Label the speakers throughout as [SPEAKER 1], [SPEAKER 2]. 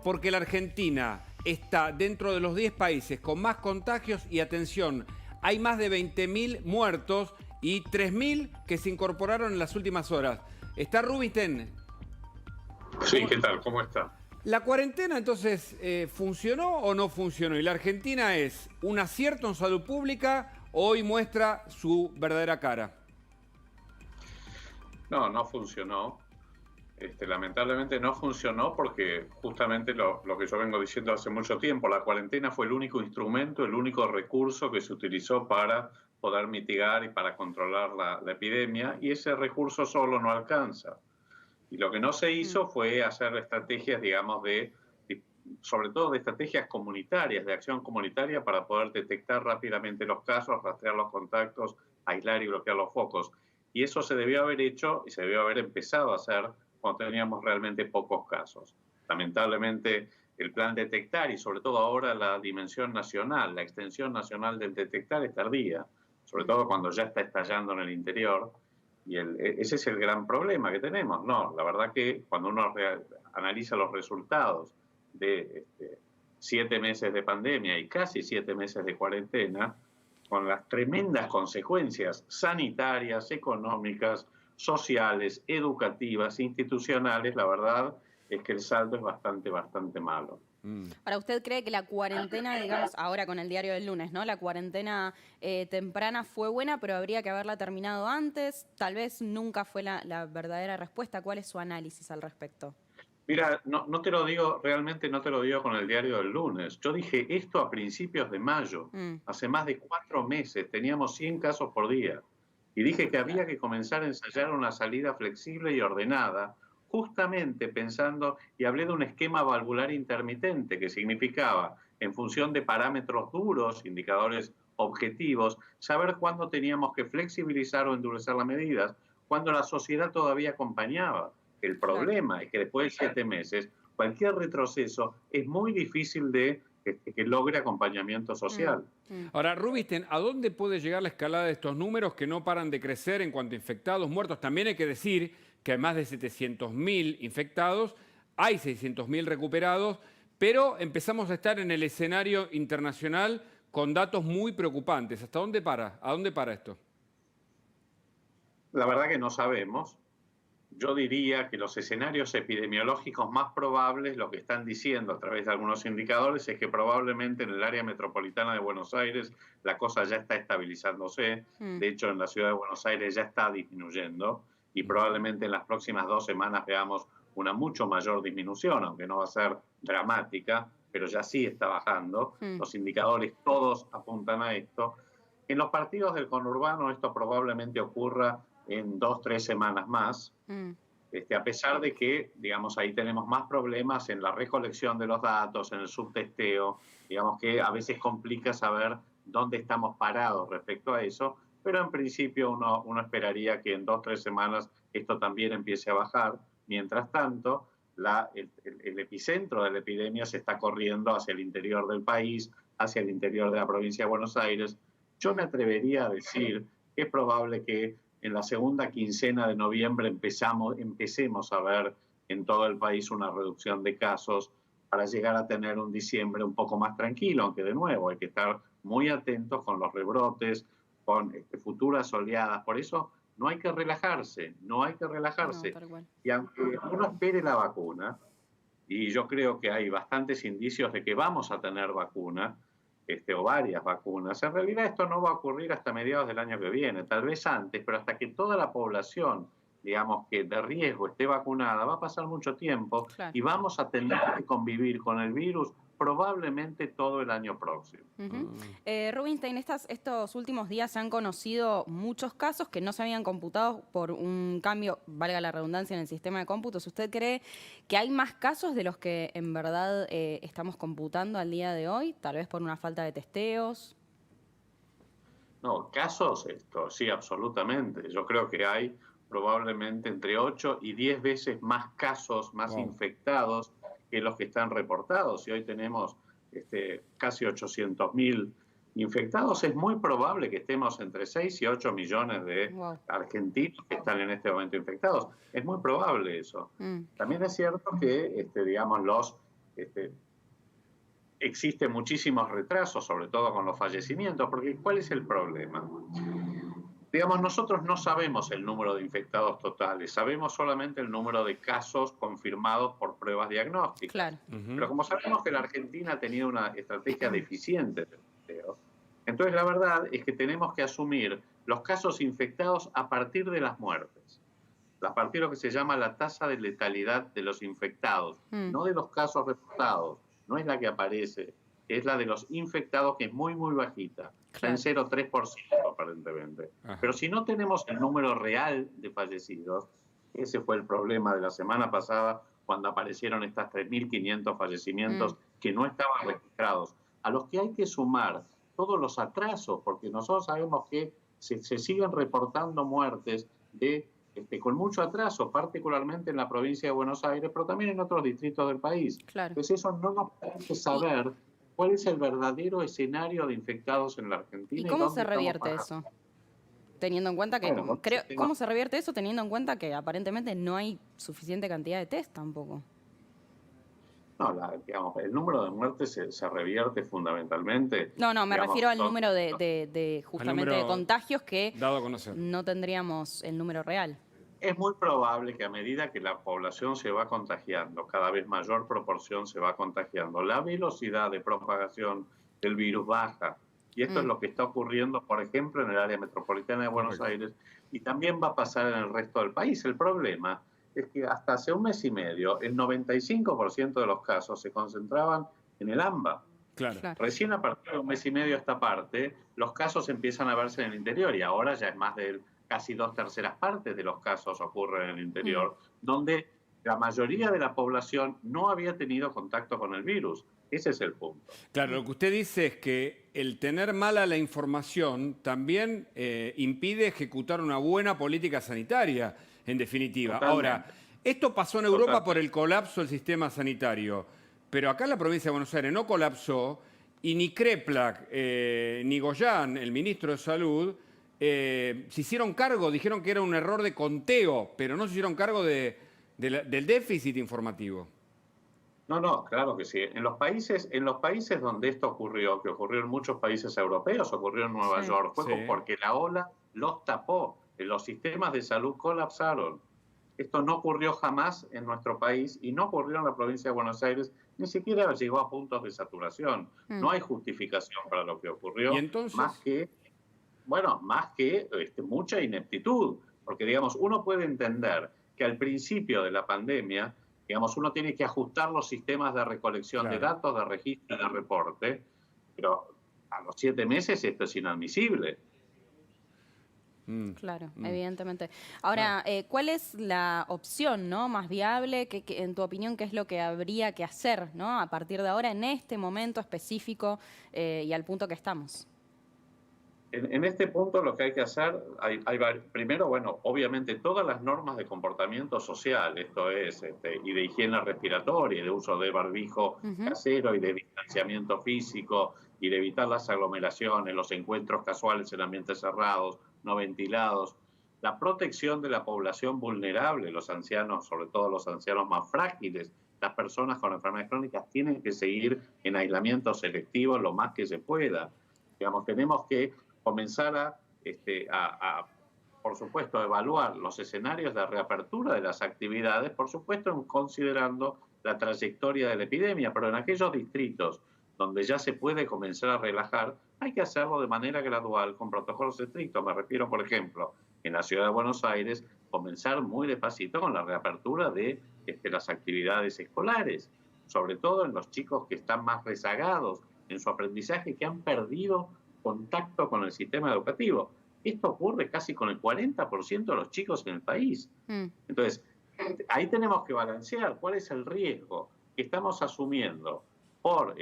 [SPEAKER 1] porque la Argentina está dentro de los 10 países con más contagios y atención, hay más de 20.000 muertos y 3.000 que se incorporaron en las últimas horas. ¿Está Rubinstein?
[SPEAKER 2] Sí, ¿qué tal? ¿Cómo está?
[SPEAKER 1] ¿La cuarentena entonces funcionó o no funcionó? ¿Y la Argentina es un acierto en salud pública o hoy muestra su verdadera cara?
[SPEAKER 2] No, no funcionó. Lamentablemente no funcionó porque justamente lo que yo vengo diciendo hace mucho tiempo, la cuarentena fue el único instrumento, el único recurso que se utilizó para poder mitigar y para controlar la epidemia, y ese recurso solo no alcanza. Y lo que no se hizo fue hacer estrategias, digamos, sobre todo de estrategias comunitarias, de acción comunitaria para poder detectar rápidamente los casos, rastrear los contactos, aislar y bloquear los focos. Y eso se debió haber hecho y se debió haber empezado a hacer cuando teníamos realmente pocos casos. Lamentablemente, el plan detectar y sobre todo ahora la dimensión nacional, la extensión nacional del detectar es tardía, sobre todo cuando ya está estallando en el interior. Y ese es el gran problema que tenemos. No, la verdad que cuando uno analiza los resultados de 7 meses de pandemia y casi 7 meses de cuarentena, con las tremendas consecuencias sanitarias, económicas, sociales, educativas, institucionales, la verdad es que el saldo es bastante malo.
[SPEAKER 3] Ahora, ¿usted cree que la cuarentena, digamos, ahora con el diario del lunes, ¿no? La cuarentena temprana fue buena, pero habría que haberla terminado antes? Tal vez nunca fue la verdadera respuesta. ¿Cuál es su análisis al respecto?
[SPEAKER 2] Mira, no te lo digo, realmente no te lo digo con el diario del lunes. Yo dije esto a principios de mayo, hace más de 4 meses, teníamos 100 casos por día. Y dije que había que comenzar a ensayar una salida flexible y ordenada, justamente pensando, y hablé de un esquema valvular intermitente, que significaba, en función de parámetros duros, indicadores objetivos, saber cuándo teníamos que flexibilizar o endurecer las medidas, cuando la sociedad todavía acompañaba. El problema es que después de 7 meses, cualquier retroceso es muy difícil de que logre acompañamiento social.
[SPEAKER 1] Ahora, Rubinstein, ¿a dónde puede llegar la escalada de estos números que no paran de crecer en cuanto a infectados, muertos? También hay que decir que hay más de 700.000 infectados, hay 600.000 recuperados, pero empezamos a estar en el escenario internacional con datos muy preocupantes. ¿Hasta dónde para? ¿A dónde para esto?
[SPEAKER 2] La verdad que no sabemos. Yo diría que los escenarios epidemiológicos más probables, lo que están diciendo a través de algunos indicadores, es que probablemente en el área metropolitana de Buenos Aires la cosa ya está estabilizándose. De hecho, en la ciudad de Buenos Aires ya está disminuyendo y probablemente en las próximas 2 semanas veamos una mucho mayor disminución, aunque no va a ser dramática, pero ya sí está bajando. Los indicadores todos apuntan a esto. En los partidos del conurbano esto probablemente ocurra en 2 o 3 semanas más, a pesar de que, digamos, ahí tenemos más problemas en la recolección de los datos, en el subtesteo, digamos que a veces complica saber dónde estamos parados respecto a eso, pero en principio uno esperaría que en 2 o 3 semanas esto también empiece a bajar. Mientras tanto, el epicentro de la epidemia se está corriendo hacia el interior del país, hacia el interior de la provincia de Buenos Aires. Yo me atrevería a decir que es probable que en la segunda quincena de noviembre empecemos a ver en todo el país una reducción de casos para llegar a tener un diciembre un poco más tranquilo, aunque de nuevo hay que estar muy atentos con los rebrotes, con futuras oleadas. Por eso no hay que relajarse, no hay que relajarse.
[SPEAKER 3] No,
[SPEAKER 2] y aunque uno espere la vacuna, y yo creo que hay bastantes indicios de que vamos a tener vacuna, o varias vacunas. En realidad esto no va a ocurrir hasta mediados del año que viene, tal vez antes, pero hasta que toda la población, digamos, que de riesgo esté vacunada, va a pasar mucho tiempo y vamos a tener que convivir con el virus probablemente todo el año próximo.
[SPEAKER 3] Rubinstein, estos últimos días se han conocido muchos casos que no se habían computado por un cambio, valga la redundancia, en el sistema de cómputos. ¿Usted cree que hay más casos de los que en verdad estamos computando al día de hoy? Tal vez por una falta de testeos.
[SPEAKER 2] No, casos, sí, absolutamente. Yo creo que hay probablemente entre 8 y 10 veces más casos, más infectados que los que están reportados. Y hoy tenemos casi 800.000 infectados. Es muy probable que estemos entre 6 y 8 millones de argentinos que están en este momento infectados. Es muy probable eso. También es cierto que, digamos, existen muchísimos retrasos, sobre todo con los fallecimientos, porque ¿cuál es el problema? Digamos, nosotros no sabemos el número de infectados totales, sabemos solamente el número de casos confirmados por pruebas diagnósticas.
[SPEAKER 3] Claro.
[SPEAKER 2] Pero como sabemos que la Argentina ha tenido una estrategia deficiente de testeo, entonces la verdad es que tenemos que asumir los casos infectados a partir de las muertes, a partir de lo que se llama la tasa de letalidad de los infectados, no de los casos reportados, no es la que aparece, es la de los infectados, que es muy, muy bajita, está en 0,3% aparentemente.
[SPEAKER 1] Ajá.
[SPEAKER 2] Pero si no tenemos el número real de fallecidos, ese fue el problema de la semana pasada, cuando aparecieron estas 3.500 fallecimientos que no estaban registrados, a los que hay que sumar todos los atrasos, porque nosotros sabemos que se siguen reportando muertes con mucho atraso, particularmente en la provincia de Buenos Aires, pero también en otros distritos del país.
[SPEAKER 3] Claro.
[SPEAKER 2] Entonces eso no nos permite saber cuál es el verdadero escenario de infectados en la Argentina.
[SPEAKER 3] ¿Y cómo
[SPEAKER 2] dónde
[SPEAKER 3] se revierte
[SPEAKER 2] estamos
[SPEAKER 3] eso? Teniendo en cuenta que,
[SPEAKER 2] Bueno,
[SPEAKER 3] ¿cómo se revierte eso teniendo en cuenta que aparentemente no hay suficiente cantidad de test tampoco?
[SPEAKER 2] No, digamos, el número de muertes se revierte fundamentalmente.
[SPEAKER 3] No, me
[SPEAKER 2] digamos,
[SPEAKER 3] refiero al número de justamente
[SPEAKER 1] número
[SPEAKER 3] de contagios que
[SPEAKER 1] dado a conocer.
[SPEAKER 3] no tendríamos el número real.
[SPEAKER 2] Es muy probable que a medida que la población se va contagiando, cada vez mayor proporción se va contagiando, la velocidad de propagación del virus baja. Y esto es lo que está ocurriendo, por ejemplo, en el área metropolitana de Buenos Aires, y también va a pasar en el resto del país. El problema es que hasta hace un mes y medio, el 95% de los casos se concentraban en el AMBA.
[SPEAKER 1] Claro.
[SPEAKER 2] Recién a partir de un mes y medio a esta parte, los casos empiezan a verse en el interior, y ahora ya es más de casi 2/3 partes de los casos ocurren en el interior, donde la mayoría de la población no había tenido contacto con el virus. Ese es el punto.
[SPEAKER 1] Claro, lo que usted dice es que el tener mala la información también impide ejecutar una buena política sanitaria, en definitiva.
[SPEAKER 2] Totalmente.
[SPEAKER 1] Ahora, esto pasó en Europa por el colapso del sistema sanitario, pero acá en la provincia de Buenos Aires no colapsó y ni Kreplak ni Goyán, el ministro de Salud, se hicieron cargo, dijeron que era un error de conteo, pero no se hicieron cargo del déficit informativo.
[SPEAKER 2] No, claro que sí. En los países donde esto ocurrió, que ocurrió en muchos países europeos, ocurrió en Nueva York, fue porque la ola los tapó, los sistemas de salud colapsaron. Esto no ocurrió jamás en nuestro país y no ocurrió en la provincia de Buenos Aires, ni siquiera llegó a puntos de saturación. No hay justificación para lo que ocurrió,
[SPEAKER 1] ¿Y entonces?
[SPEAKER 2] más que mucha ineptitud, porque digamos, uno puede entender que al principio de la pandemia, digamos, uno tiene que ajustar los sistemas de recolección de datos, de registro y de reporte, pero a los 7 meses esto es inadmisible.
[SPEAKER 3] Claro, evidentemente. Ahora, ¿cuál es la opción, ¿no?, más viable? En tu opinión, ¿qué es lo que habría que hacer, ¿no?, a partir de ahora, en este momento específico y al punto que estamos?
[SPEAKER 2] En este punto lo que hay que hacer, primero, bueno, obviamente todas las normas de comportamiento social, esto es, y de higiene respiratoria, y de uso de barbijo casero y de distanciamiento físico, y de evitar las aglomeraciones, los encuentros casuales en ambientes cerrados, no ventilados, la protección de la población vulnerable, los ancianos, sobre todo los ancianos más frágiles, las personas con enfermedades crónicas tienen que seguir en aislamiento selectivo lo más que se pueda. Digamos, tenemos que comenzar a, por supuesto, evaluar los escenarios de reapertura de las actividades, por supuesto, considerando la trayectoria de la epidemia, pero en aquellos distritos donde ya se puede comenzar a relajar, hay que hacerlo de manera gradual, con protocolos estrictos. Me refiero, por ejemplo, en la ciudad de Buenos Aires, comenzar muy despacito con la reapertura de las actividades escolares, sobre todo en los chicos que están más rezagados en su aprendizaje, que han perdido contacto con el sistema educativo. Esto ocurre casi con el 40% de los chicos en el país. Entonces, ahí tenemos que balancear cuál es el riesgo que estamos asumiendo por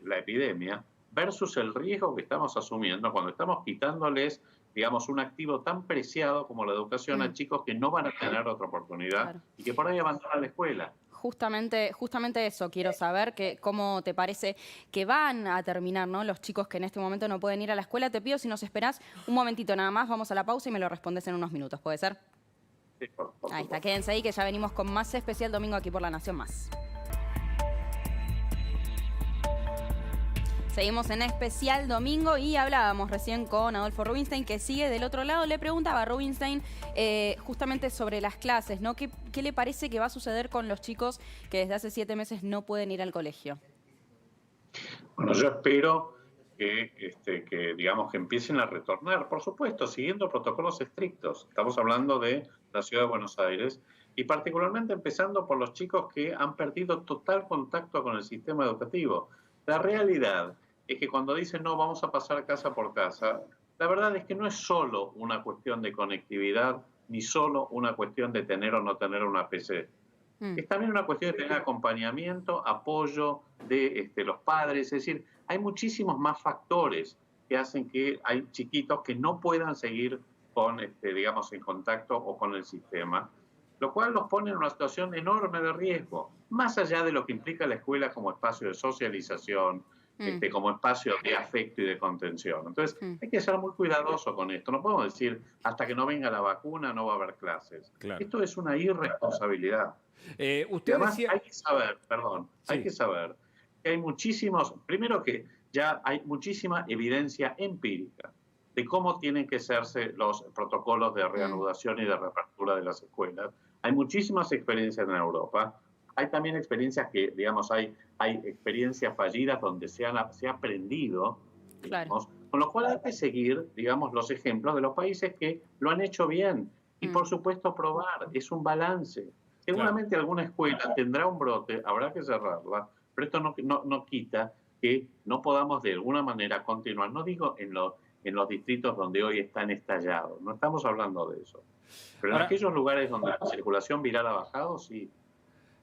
[SPEAKER 2] la epidemia versus el riesgo que estamos asumiendo cuando estamos quitándoles, digamos, un activo tan preciado como la educación a chicos que no van a tener otra oportunidad y que por ahí abandonan la escuela.
[SPEAKER 3] Justamente eso, quiero saber cómo te parece que van a terminar, ¿no?, los chicos que en este momento no pueden ir a la escuela. Te pido, si nos esperás un momentito nada más, vamos a la pausa y me lo respondes en unos minutos, ¿puede ser?
[SPEAKER 2] Sí, por
[SPEAKER 3] ahí está, quédense ahí que ya venimos con más Especial Domingo aquí por La Nación Más. Seguimos en Especial Domingo y hablábamos recién con Adolfo Rubinstein, que sigue del otro lado. Le preguntaba a Rubinstein justamente sobre las clases, ¿no? ¿Qué le parece que va a suceder con los chicos que desde hace 7 meses no pueden ir al colegio?
[SPEAKER 2] Bueno, yo espero que digamos, que empiecen a retornar, por supuesto, siguiendo protocolos estrictos. Estamos hablando de la ciudad de Buenos Aires y particularmente empezando por los chicos que han perdido total contacto con el sistema educativo. La realidad es que cuando dicen no, vamos a pasar casa por casa, la verdad es que no es solo una cuestión de conectividad, ni solo una cuestión de tener o no tener una PC. Es también una cuestión de tener acompañamiento, apoyo de los padres, es decir, hay muchísimos más factores que hacen que hay chiquitos que no puedan seguir con, digamos, en contacto o con el sistema, lo cual los pone en una situación enorme de riesgo, más allá de lo que implica la escuela como espacio de socialización, como espacio de afecto y de contención. Entonces, hay que ser muy cuidadoso con esto. No podemos decir, hasta que no venga la vacuna no va a haber clases. Claro. Esto es una irresponsabilidad.
[SPEAKER 1] Usted
[SPEAKER 2] además,
[SPEAKER 1] decía...
[SPEAKER 2] hay que saber, hay que saber que hay muchísimos, primero que ya hay muchísima evidencia empírica de cómo tienen que hacerse los protocolos de reanudación y de reapertura de las escuelas. Hay muchísimas experiencias en Europa. Hay también experiencias que, digamos, hay experiencias fallidas donde se ha aprendido, digamos, con lo cual hay que seguir, digamos, los ejemplos de los países que lo han hecho bien. Y, por supuesto, probar. Es un balance. Seguramente alguna escuela tendrá un brote, habrá que cerrarla, pero esto no quita que no podamos de alguna manera continuar. No digo en los distritos donde hoy están estallados, no estamos hablando de eso. Pero en aquellos lugares donde la circulación viral ha bajado, sí.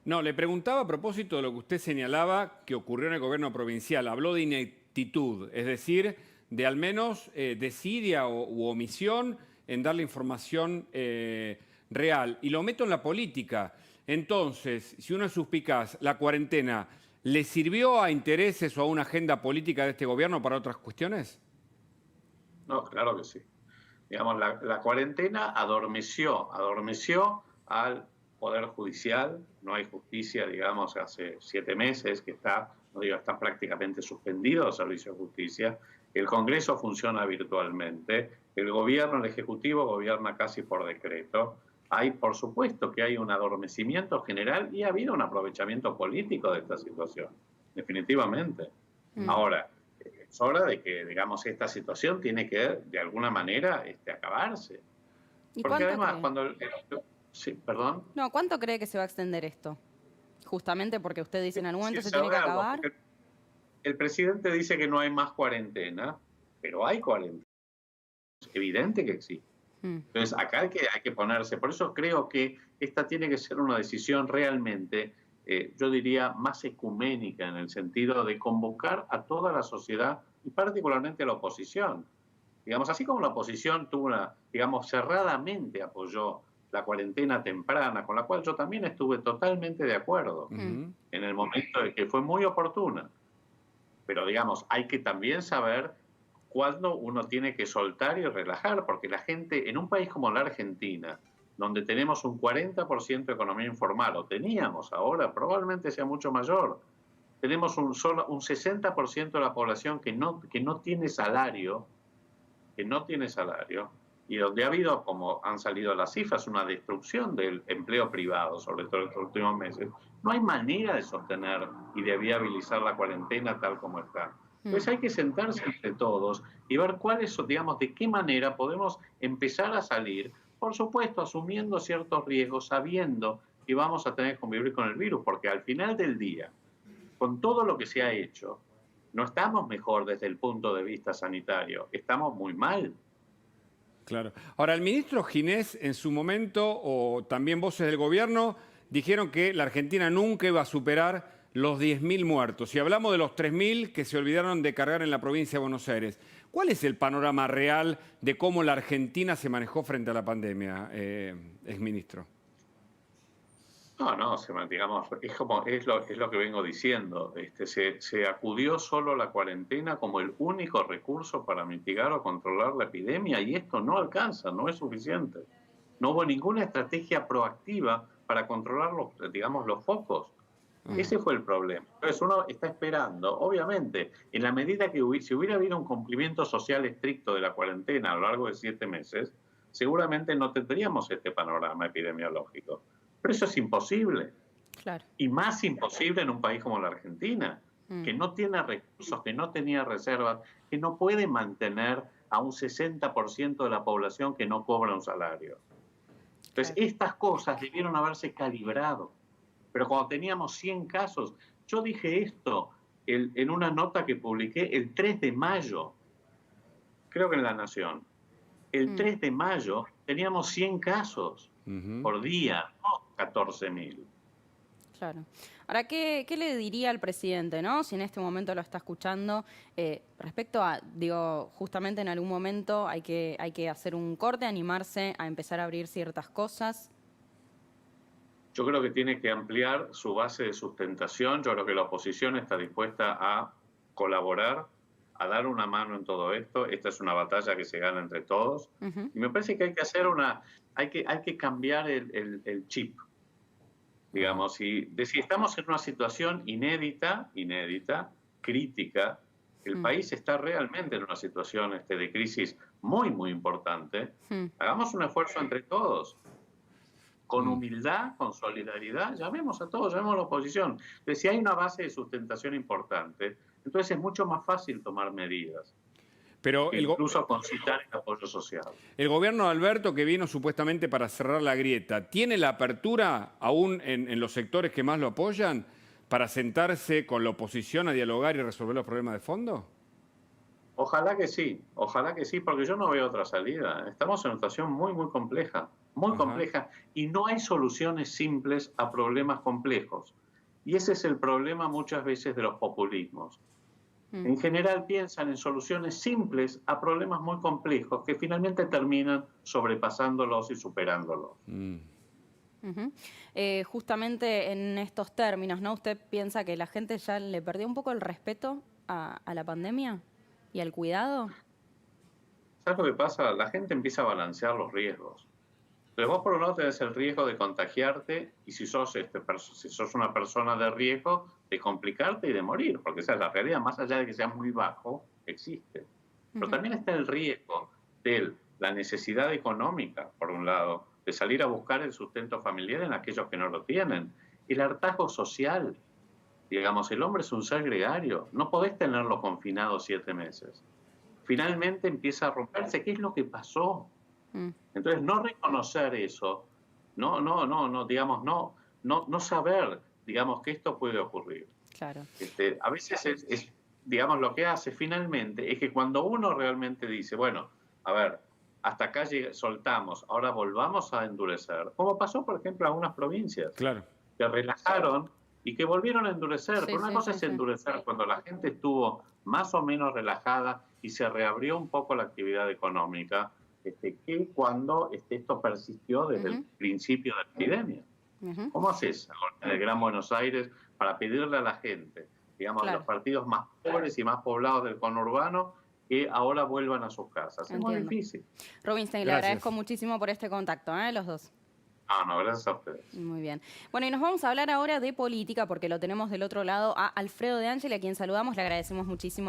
[SPEAKER 1] No, le preguntaba a propósito de lo que usted señalaba que ocurrió en el gobierno provincial. Habló de ineptitud, es decir, de al menos desidia u omisión en dar la información real. Y lo meto en la política. Entonces, si uno es suspicaz, ¿la cuarentena le sirvió a intereses o a una agenda política de este gobierno para otras cuestiones?
[SPEAKER 2] No, claro que sí. Digamos, la cuarentena adormeció al Poder Judicial. No hay justicia, digamos, hace 7 meses que está prácticamente suspendido el servicio de justicia. El Congreso funciona virtualmente. El gobierno, el Ejecutivo, gobierna casi por decreto. Hay, por supuesto, que hay un adormecimiento general y ha habido un aprovechamiento político de esta situación, definitivamente. Ahora, es hora de que, digamos, esta situación tiene que, de alguna manera, acabarse.
[SPEAKER 3] ¿Y
[SPEAKER 2] porque además,
[SPEAKER 3] cree?
[SPEAKER 2] Sí, perdón.
[SPEAKER 3] No, ¿cuánto cree que se va a extender esto? Justamente porque usted dice en algún momento se tiene que acabar.
[SPEAKER 2] El presidente dice que no hay más cuarentena, pero hay cuarentena. Es evidente que existe. Entonces, acá hay que ponerse. Por eso creo que esta tiene que ser una decisión realmente, yo diría, más ecuménica, en el sentido de convocar a toda la sociedad y particularmente a la oposición. Digamos, así como la oposición cerradamente apoyó la cuarentena temprana, con la cual yo también estuve totalmente de acuerdo en el momento de que fue muy oportuna. Pero, digamos, hay que también saber cuándo uno tiene que soltar y relajar, porque la gente, en un país como la Argentina, donde tenemos un 40% de economía informal, o teníamos ahora, probablemente sea mucho mayor, tenemos un 60% de la población que no tiene salario, y donde ha habido, como han salido las cifras, una destrucción del empleo privado, sobre todo en estos últimos meses. No hay manera de sostener y de viabilizar la cuarentena tal como está. Entonces hay que sentarse entre todos y ver de qué manera podemos empezar a salir, por supuesto, asumiendo ciertos riesgos, sabiendo que vamos a tener que convivir con el virus, porque al final del día, con todo lo que se ha hecho, no estamos mejor desde el punto de vista sanitario, estamos muy mal.
[SPEAKER 1] Claro. Ahora, el ministro Ginés, en su momento, o también voces del gobierno, dijeron que la Argentina nunca iba a superar los 10.000 muertos. Y hablamos de los 3.000 que se olvidaron de cargar en la provincia de Buenos Aires. ¿Cuál es el panorama real de cómo la Argentina se manejó frente a la pandemia, exministro?
[SPEAKER 2] No, digamos, es lo que vengo diciendo. Se acudió solo a la cuarentena como el único recurso para mitigar o controlar la epidemia, y esto no alcanza, no es suficiente. No hubo ninguna estrategia proactiva para controlar los focos. Ese fue el problema. Entonces uno está esperando, obviamente, en la medida que si hubiera habido un cumplimiento social estricto de la cuarentena a lo largo de 7 meses, seguramente no tendríamos este panorama epidemiológico. Pero eso es imposible.
[SPEAKER 3] Claro.
[SPEAKER 2] Y más imposible en un país como la Argentina, que no tiene recursos, que no tenía reservas, que no puede mantener a un 60% de la población que no cobra un salario. Entonces, estas cosas debieron haberse calibrado. Pero cuando teníamos 100 casos, yo dije esto en una nota que publiqué el 3 de mayo, creo que en La Nación. El 3 de mayo teníamos 100 casos por día, no 14.000.
[SPEAKER 3] Claro. Ahora, ¿qué le diría al presidente, ¿no? Si en este momento lo está escuchando, respecto a, digo, justamente en algún momento hay que hacer un corte, animarse a empezar a abrir ciertas cosas?
[SPEAKER 2] Yo creo que tiene que ampliar su base de sustentación. Yo creo que la oposición está dispuesta a colaborar, a dar una mano en todo esto. Esta es una batalla que se gana entre todos. Y me parece que hay que hacer hay que cambiar el chip. Digamos, si estamos en una situación inédita, crítica, el país está realmente en una situación de crisis muy, muy importante, hagamos un esfuerzo entre todos, con humildad, con solidaridad, llamemos a todos, llamemos a la oposición. Entonces, si hay una base de sustentación importante, entonces es mucho más fácil tomar medidas.
[SPEAKER 1] Pero
[SPEAKER 2] incluso concitar el apoyo social.
[SPEAKER 1] El gobierno de Alberto, que vino supuestamente para cerrar la grieta, ¿tiene la apertura aún en los sectores que más lo apoyan para sentarse con la oposición a dialogar y resolver los problemas de fondo?
[SPEAKER 2] Ojalá que sí, porque yo no veo otra salida. Estamos en una situación muy, muy compleja, y no hay soluciones simples a problemas complejos. Y ese es el problema muchas veces de los populismos. En general piensan en soluciones simples a problemas muy complejos que finalmente terminan sobrepasándolos y superándolos.
[SPEAKER 3] Justamente en estos términos, ¿no? ¿Usted piensa que la gente ya le perdió un poco el respeto a la pandemia y al cuidado?
[SPEAKER 2] ¿Sabes lo que pasa? La gente empieza a balancear los riesgos. Entonces vos por un lado tenés el riesgo de contagiarte y si sos una persona de riesgo, de complicarte y de morir, porque esa es la realidad, más allá de que sea muy bajo, existe. Pero también está el riesgo de la necesidad económica, por un lado, de salir a buscar el sustento familiar en aquellos que no lo tienen. El hartazgo social, digamos, el hombre es un ser gregario, no podés tenerlo confinado 7 meses. Finalmente empieza a romperse, ¿qué es lo que pasó? Entonces, no reconocer eso, no saber, digamos, que esto puede ocurrir.
[SPEAKER 3] Claro.
[SPEAKER 2] A veces digamos, lo que hace finalmente es que cuando uno realmente dice, bueno, a ver, hasta acá soltamos, ahora volvamos a endurecer, como pasó, por ejemplo, en algunas provincias, que relajaron y que volvieron a endurecer. Pero una cosa es endurecer cuando la gente estuvo más o menos relajada y se reabrió un poco la actividad económica, que cuando esto persistió desde el principio de la epidemia. ¿Cómo haces en el Gran Buenos Aires para pedirle a la gente, digamos, a los partidos más pobres y más poblados del conurbano, que ahora vuelvan a sus casas? Es muy difícil.
[SPEAKER 3] Rubinstein, le agradezco muchísimo por este contacto, los dos.
[SPEAKER 2] No, gracias a ustedes.
[SPEAKER 3] Muy bien. Bueno, y nos vamos a hablar ahora de política, porque lo tenemos del otro lado a Alfredo De Angeli, a quien saludamos, le agradecemos muchísimo